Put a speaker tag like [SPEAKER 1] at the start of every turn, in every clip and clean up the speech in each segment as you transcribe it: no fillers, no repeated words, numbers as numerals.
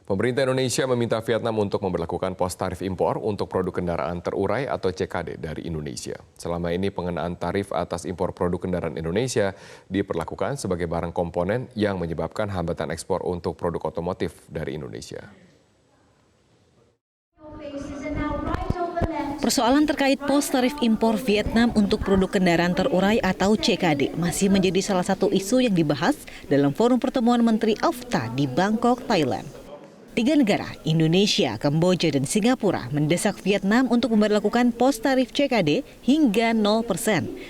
[SPEAKER 1] Pemerintah Indonesia meminta Vietnam untuk memberlakukan pos tarif impor untuk produk kendaraan terurai atau CKD dari Indonesia. Selama ini pengenaan tarif atas impor produk kendaraan Indonesia diperlakukan sebagai barang komponen yang menyebabkan hambatan ekspor untuk produk otomotif dari Indonesia.
[SPEAKER 2] Persoalan terkait pos tarif impor Vietnam untuk produk kendaraan terurai atau CKD masih menjadi salah satu isu yang dibahas dalam forum pertemuan Menteri AFTA di Bangkok, Thailand. 3 negara, Indonesia, Kamboja, dan Singapura mendesak Vietnam untuk memberlakukan pos tarif CKD hingga 0%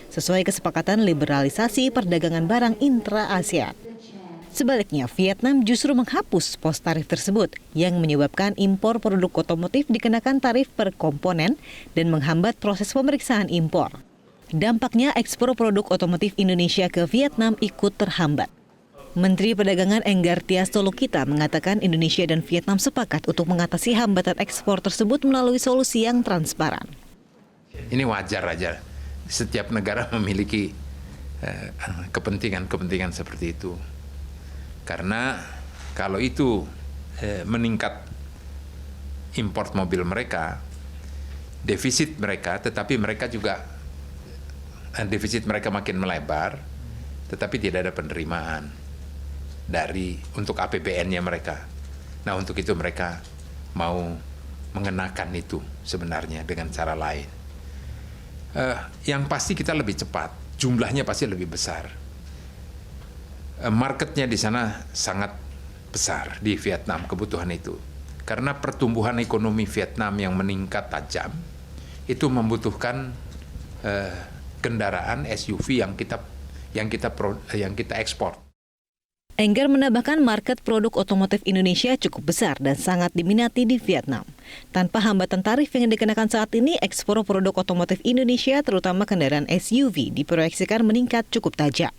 [SPEAKER 2] sesuai kesepakatan liberalisasi perdagangan barang intra-ASEAN. Sebaliknya, Vietnam justru menghapus pos tarif tersebut yang menyebabkan impor produk otomotif dikenakan tarif per komponen dan menghambat proses pemeriksaan impor. Dampaknya ekspor produk otomotif Indonesia ke Vietnam ikut terhambat. Menteri Perdagangan Enggar Tias Tolokita mengatakan Indonesia dan Vietnam sepakat untuk mengatasi hambatan ekspor tersebut melalui solusi yang transparan.
[SPEAKER 3] Ini wajar aja, setiap negara memiliki kepentingan seperti itu. Karena kalau itu meningkat import mobil mereka, defisit mereka, tetapi mereka juga defisit mereka makin melebar, tetapi tidak ada penerimaan untuk APBN-nya mereka. Nah, untuk itu mereka mau mengenakan itu sebenarnya dengan cara lain. Yang pasti kita lebih cepat, jumlahnya pasti lebih besar. Marketnya di sana sangat besar di Vietnam, kebutuhan itu. Karena pertumbuhan ekonomi Vietnam yang meningkat tajam, itu membutuhkan kendaraan SUV yang kita ekspor.
[SPEAKER 2] Enggar menambahkan market produk otomotif Indonesia cukup besar dan sangat diminati di Vietnam. Tanpa hambatan tarif yang dikenakan saat ini, ekspor produk otomotif Indonesia terutama kendaraan SUV diproyeksikan meningkat cukup tajam.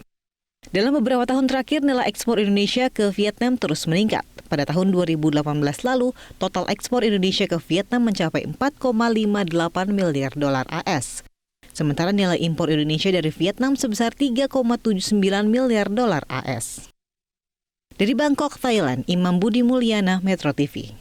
[SPEAKER 2] Dalam beberapa tahun terakhir, nilai ekspor Indonesia ke Vietnam terus meningkat. Pada tahun 2018 lalu, total ekspor Indonesia ke Vietnam mencapai 4,58 miliar dolar AS. Sementara nilai impor Indonesia dari Vietnam sebesar 3,79 miliar dolar AS. Dari Bangkok, Thailand, Imam Budi Mulyana, Metro TV.